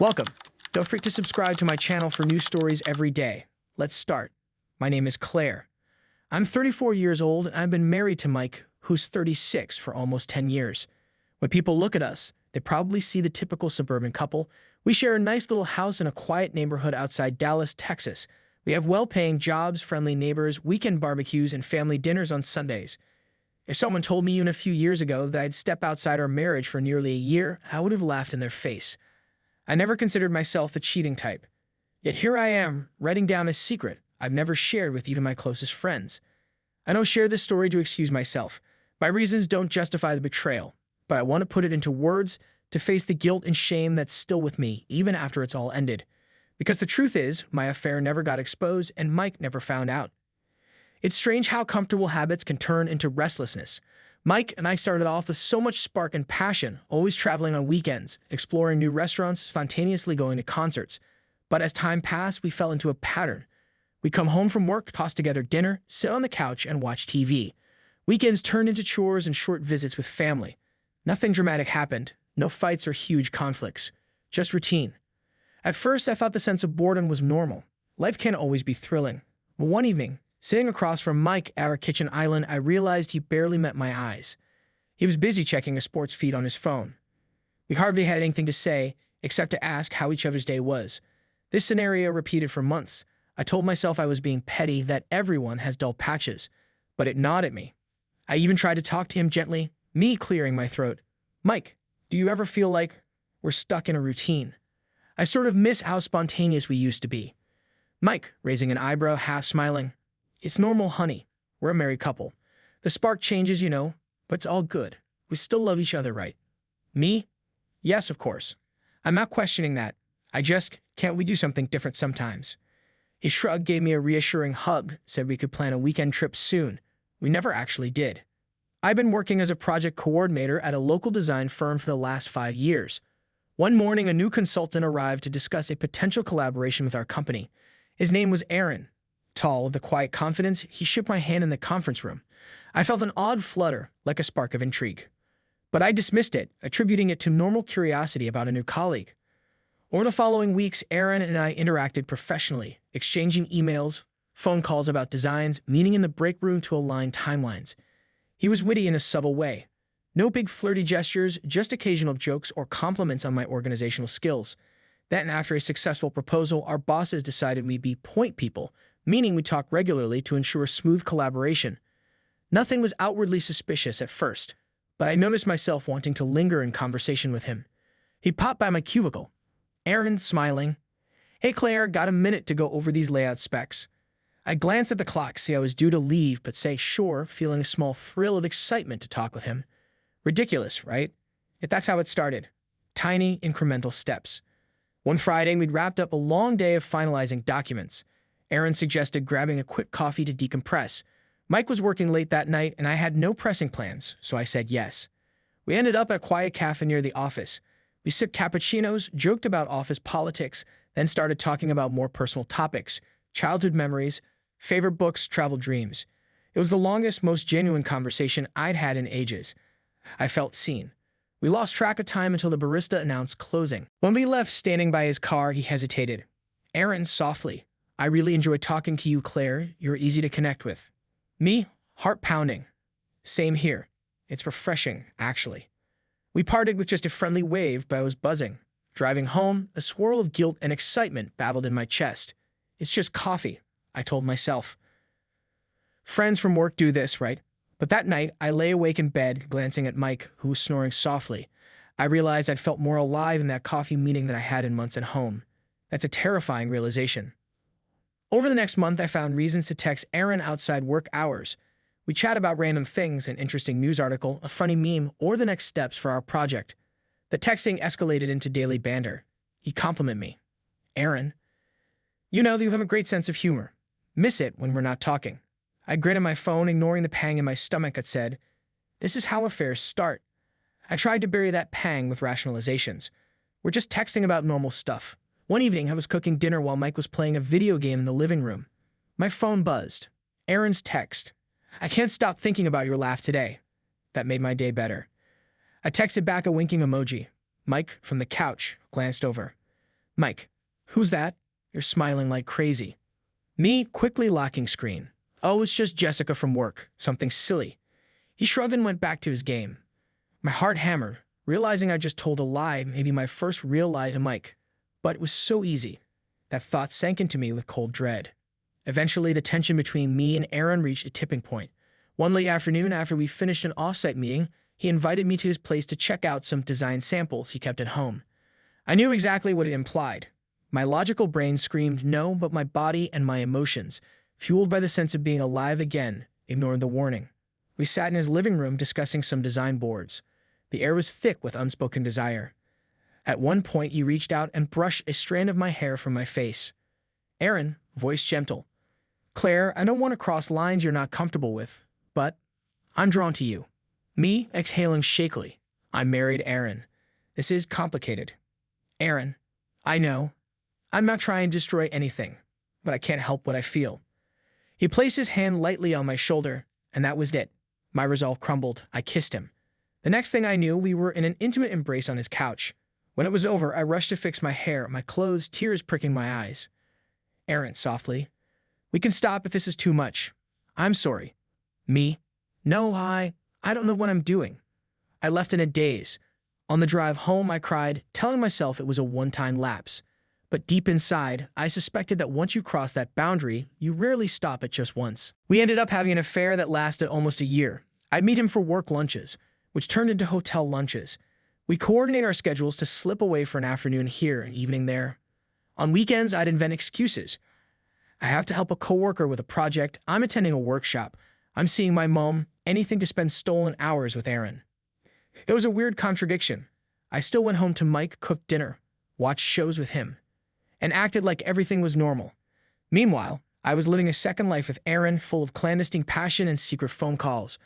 Welcome. Don't forget to subscribe to my channel for new stories every day. Let's start. My name is Claire. I'm 34 years old and I've been married to Mike, who's 36 for almost 10 years. When people look at us, they probably see the typical suburban couple. We share a nice little house in a quiet neighborhood outside Dallas, Texas. We have well-paying jobs, friendly neighbors, weekend barbecues, and family dinners on Sundays. If someone told me even a few years ago that I'd step outside our marriage for nearly a year, I would have laughed in their face. I never considered myself the cheating type. Yet here I am, writing down a secret I've never shared with even my closest friends. I don't share this story to excuse myself. My reasons don't justify the betrayal, but I want to put it into words to face the guilt and shame that's still with me, even after it's all ended. Because the truth is, my affair never got exposed and Mike never found out. It's strange how comfortable habits can turn into restlessness. Mike and I started off with so much spark and passion, always traveling on weekends, exploring new restaurants, spontaneously going to concerts. But as time passed, we fell into a pattern. We'd come home from work, toss together dinner, sit on the couch, and watch TV. Weekends turned into chores and short visits with family. Nothing dramatic happened, no fights or huge conflicts, just routine. At first, I thought the sense of boredom was normal. Life can't always be thrilling. But one evening, sitting across from Mike at our kitchen island, I realized he barely met my eyes. He was busy checking a sports feed on his phone. We hardly had anything to say, except to ask how each other's day was. This scenario repeated for months. I told myself I was being petty, that everyone has dull patches, but it gnawed at me. I even tried to talk to him gently, me clearing my throat. Mike, do you ever feel like we're stuck in a routine? I sort of miss how spontaneous we used to be. Mike, raising an eyebrow, half smiling. It's normal, honey. We're a married couple. The spark changes, but it's all good. We still love each other, right? Me? Yes, of course. I'm not questioning that. Can't we do something different sometimes? He shrugged, gave me a reassuring hug, said we could plan a weekend trip soon. We never actually did. I've been working as a project coordinator at a local design firm for the last 5 years. One morning, a new consultant arrived to discuss a potential collaboration with our company. His name was Aaron. Tall, with a quiet confidence, he shook my hand in the conference room. I felt an odd flutter, like a spark of intrigue. But I dismissed it, attributing it to normal curiosity about a new colleague. Over the following weeks, Aaron and I interacted professionally, exchanging emails, phone calls about designs, meeting in the break room to align timelines. He was witty in a subtle way. No big flirty gestures, just occasional jokes or compliments on my organizational skills. Then, after a successful proposal, our bosses decided we'd be point people, meaning we talk regularly to ensure smooth collaboration. Nothing was outwardly suspicious at first, but I noticed myself wanting to linger in conversation with him. He popped by my cubicle. Aaron, smiling. Hey Claire, got a minute to go over these layout specs? I glanced at the clock, see I was due to leave, but say sure, feeling a small thrill of excitement to talk with him. Ridiculous, right? Yet that's how it started. Tiny, incremental steps. One Friday, we'd wrapped up a long day of finalizing documents. Aaron suggested grabbing a quick coffee to decompress. Mike was working late that night, and I had no pressing plans, so I said yes. We ended up at a quiet cafe near the office. We sipped cappuccinos, joked about office politics, then started talking about more personal topics, childhood memories, favorite books, travel dreams. It was the longest, most genuine conversation I'd had in ages. I felt seen. We lost track of time until the barista announced closing. When we left, standing by his car, he hesitated. Aaron, softly. I really enjoyed talking to you, Claire. You're easy to connect with. Me? Heart pounding. Same here. It's refreshing, actually. We parted with just a friendly wave, but I was buzzing. Driving home, a swirl of guilt and excitement babbled in my chest. It's just coffee, I told myself. Friends from work do this, right? But that night, I lay awake in bed, glancing at Mike, who was snoring softly. I realized I'd felt more alive in that coffee meeting than I had in months at home. That's a terrifying realization. Over the next month, I found reasons to text Aaron outside work hours. We chat about random things, an interesting news article, a funny meme, or the next steps for our project. The texting escalated into daily banter. He'd compliment me. Aaron, you have a great sense of humor. Miss it when we're not talking. I grit at my phone, ignoring the pang in my stomach that said, this is how affairs start. I tried to bury that pang with rationalizations. We're just texting about normal stuff. One evening, I was cooking dinner while Mike was playing a video game in the living room. My phone buzzed. Aaron's text. I can't stop thinking about your laugh today. That made my day better. I texted back a winking emoji. Mike, from the couch, glanced over. Mike, who's that? You're smiling like crazy. Me, quickly locking screen. Oh, it's just Jessica from work. Something silly. He shrugged and went back to his game. My heart hammered, realizing I just told a lie, maybe my first real lie to Mike. But it was so easy. That thought sank into me with cold dread. Eventually, the tension between me and Aaron reached a tipping point. One late afternoon, after we finished an off-site meeting, he invited me to his place to check out some design samples he kept at home. I knew exactly what it implied. My logical brain screamed no, but my body and my emotions, fueled by the sense of being alive again, ignored the warning. We sat in his living room discussing some design boards. The air was thick with unspoken desire. At one point, he reached out and brushed a strand of my hair from my face. Aaron, voice gentle. Claire, I don't want to cross lines you're not comfortable with, but I'm drawn to you. Me, exhaling shakily. I married Aaron. This is complicated. Aaron, I know. I'm not trying to destroy anything, but I can't help what I feel. He placed his hand lightly on my shoulder, and that was it. My resolve crumbled. I kissed him. The next thing I knew, we were in an intimate embrace on his couch. When it was over, I rushed to fix my hair, my clothes, tears pricking my eyes. Aaron, softly. We can stop if this is too much. I'm sorry. Me? No, I don't know what I'm doing. I left in a daze. On the drive home, I cried, telling myself it was a one-time lapse. But deep inside, I suspected that once you cross that boundary, you rarely stop at just once. We ended up having an affair that lasted almost a year. I'd meet him for work lunches, which turned into hotel lunches. We coordinate our schedules to slip away for an afternoon here, an evening there. On weekends, I'd invent excuses. I have to help a coworker with a project. I'm attending a workshop. I'm seeing my mom. Anything to spend stolen hours with Aaron. It was a weird contradiction. I still went home to Mike, cooked dinner, watched shows with him, and acted like everything was normal. Meanwhile, I was living a second life with Aaron, full of clandestine passion and secret phone calls.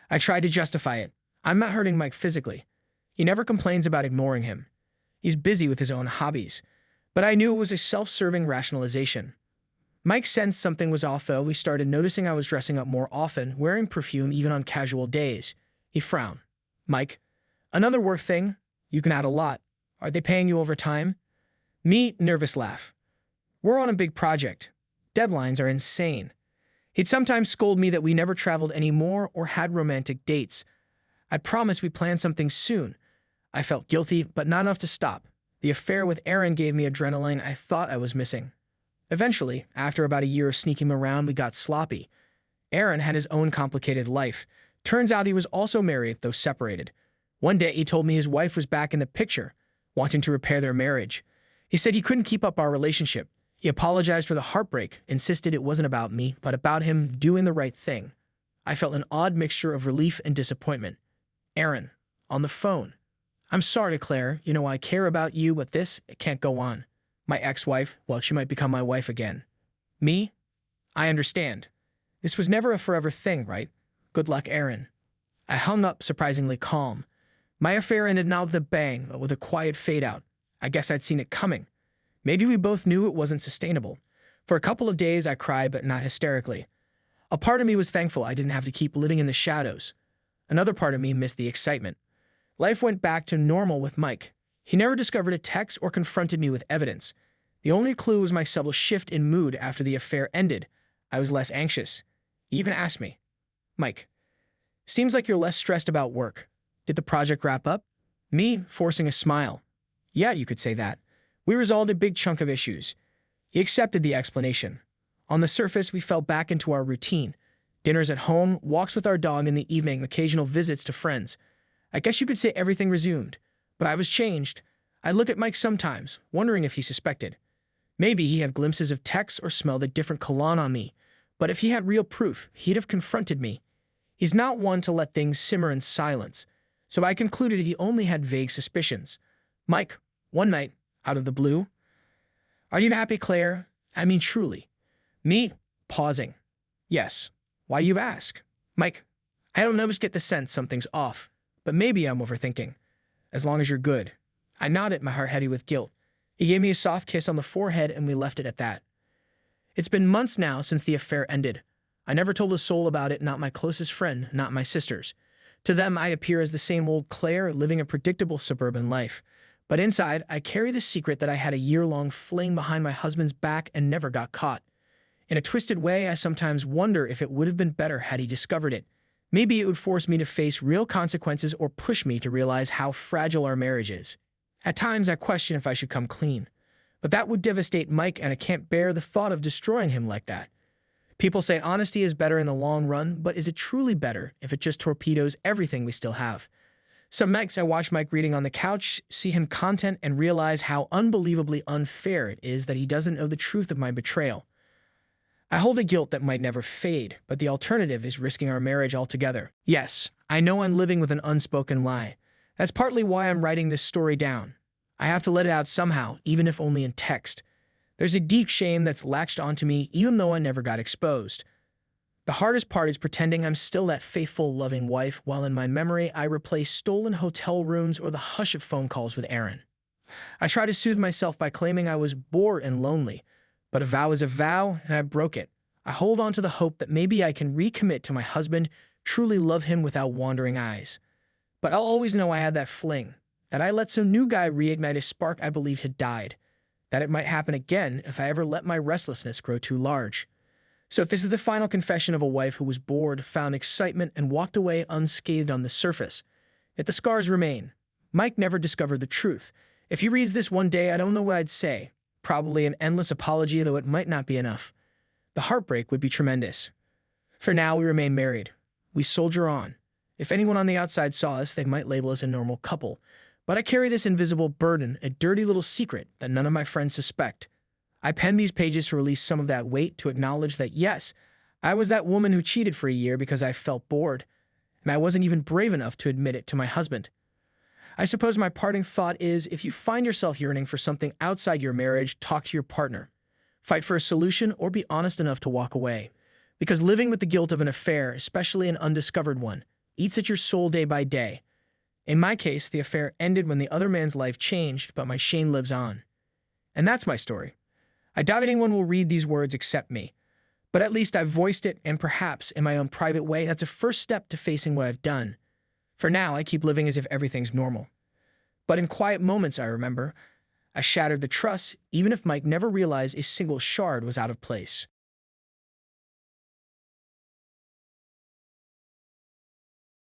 I tried to justify it. I'm not hurting Mike physically. He never complains about ignoring him. He's busy with his own hobbies. But I knew it was a self-serving rationalization. Mike sensed something was off, though. We started noticing I was dressing up more often, wearing perfume even on casual days. He frowned. Mike, another work thing? You can add a lot. Are they paying you overtime? Me, nervous laugh. We're on a big project. Deadlines are insane. He'd sometimes scold me that we never traveled anymore or had romantic dates. I'd promised we'd plan something soon. I felt guilty, but not enough to stop. The affair with Aaron gave me adrenaline I thought I was missing. Eventually, after about a year of sneaking around, we got sloppy. Aaron had his own complicated life. Turns out he was also married, though separated. One day, he told me his wife was back in the picture, wanting to repair their marriage. He said he couldn't keep up our relationship. He apologized for the heartbreak, insisted it wasn't about me, but about him doing the right thing. I felt an odd mixture of relief and disappointment. Aaron, on the phone. I'm sorry, Claire. You know I care about you, but it can't go on. My ex-wife, well, she might become my wife again. Me? I understand. This was never a forever thing, right? Good luck, Aaron. I hung up, surprisingly calm. My affair ended not with a bang, but with a quiet fade-out. I guess I'd seen it coming. Maybe we both knew it wasn't sustainable. For a couple of days, I cried, but not hysterically. A part of me was thankful I didn't have to keep living in the shadows. Another part of me missed the excitement. Life went back to normal with Mike. He never discovered a text or confronted me with evidence. The only clue was my subtle shift in mood after the affair ended. I was less anxious. He even asked me, Mike, seems like you're less stressed about work. Did the project wrap up? Me, forcing a smile. Yeah, you could say that. We resolved a big chunk of issues. He accepted the explanation. On the surface, we fell back into our routine. Dinners at home, walks with our dog in the evening, occasional visits to friends. I guess you could say everything resumed. But I was changed. I look at Mike sometimes, wondering if he suspected. Maybe he had glimpses of texts or smelled a different cologne on me. But if he had real proof, he'd have confronted me. He's not one to let things simmer in silence. So I concluded he only had vague suspicions. Mike, one night, out of the blue. Are you happy, Claire? I mean, truly. Me, pausing. Yes. Why you ask? Mike, I don't always get the sense something's off, but maybe I'm overthinking. As long as you're good. I nodded, my heart heavy with guilt. He gave me a soft kiss on the forehead and we left it at that. It's been months now since the affair ended. I never told a soul about it, not my closest friend, not my sisters. To them, I appear as the same old Claire living a predictable suburban life. But inside, I carry the secret that I had a year-long fling behind my husband's back and never got caught. In a twisted way, I sometimes wonder if it would have been better had he discovered it. Maybe it would force me to face real consequences or push me to realize how fragile our marriage is. At times, I question if I should come clean. But that would devastate Mike, and I can't bear the thought of destroying him like that. People say honesty is better in the long run, but is it truly better if it just torpedoes everything we still have? Some nights I watch Mike reading on the couch, see him content, and realize how unbelievably unfair it is that he doesn't know the truth of my betrayal. I hold a guilt that might never fade, but the alternative is risking our marriage altogether. Yes, I know I'm living with an unspoken lie. That's partly why I'm writing this story down. I have to let it out somehow, even if only in text. There's a deep shame that's latched onto me, even though I never got exposed. The hardest part is pretending I'm still that faithful, loving wife, while in my memory I replace stolen hotel rooms or the hush of phone calls with Aaron. I try to soothe myself by claiming I was bored and lonely, but a vow is a vow, and I broke it. I hold on to the hope that maybe I can recommit to my husband, truly love him without wandering eyes. But I'll always know I had that fling, that I let some new guy reignite a spark I believed had died, that it might happen again if I ever let my restlessness grow too large. So if this is the final confession of a wife who was bored, found excitement, and walked away unscathed on the surface, if the scars remain, Mike never discovered the truth. If he reads this one day, I don't know what I'd say. Probably an endless apology, though it might not be enough. The heartbreak would be tremendous. For now, we remain married. We soldier on. If anyone on the outside saw us, they might label us a normal couple. But I carry this invisible burden, a dirty little secret that none of my friends suspect. I pen these pages to release some of that weight, to acknowledge that yes, I was that woman who cheated for a year because I felt bored, and I wasn't even brave enough to admit it to my husband. I suppose my parting thought is, if you find yourself yearning for something outside your marriage, talk to your partner. Fight for a solution, or be honest enough to walk away. Because living with the guilt of an affair, especially an undiscovered one, eats at your soul day by day. In my case, the affair ended when the other man's life changed, but my shame lives on. And that's my story. I doubt anyone will read these words except me. But at least I've voiced it, and perhaps, in my own private way, that's a first step to facing what I've done. For now, I keep living as if everything's normal. But in quiet moments, I remember, I shattered the trust, even if Mike never realized a single shard was out of place.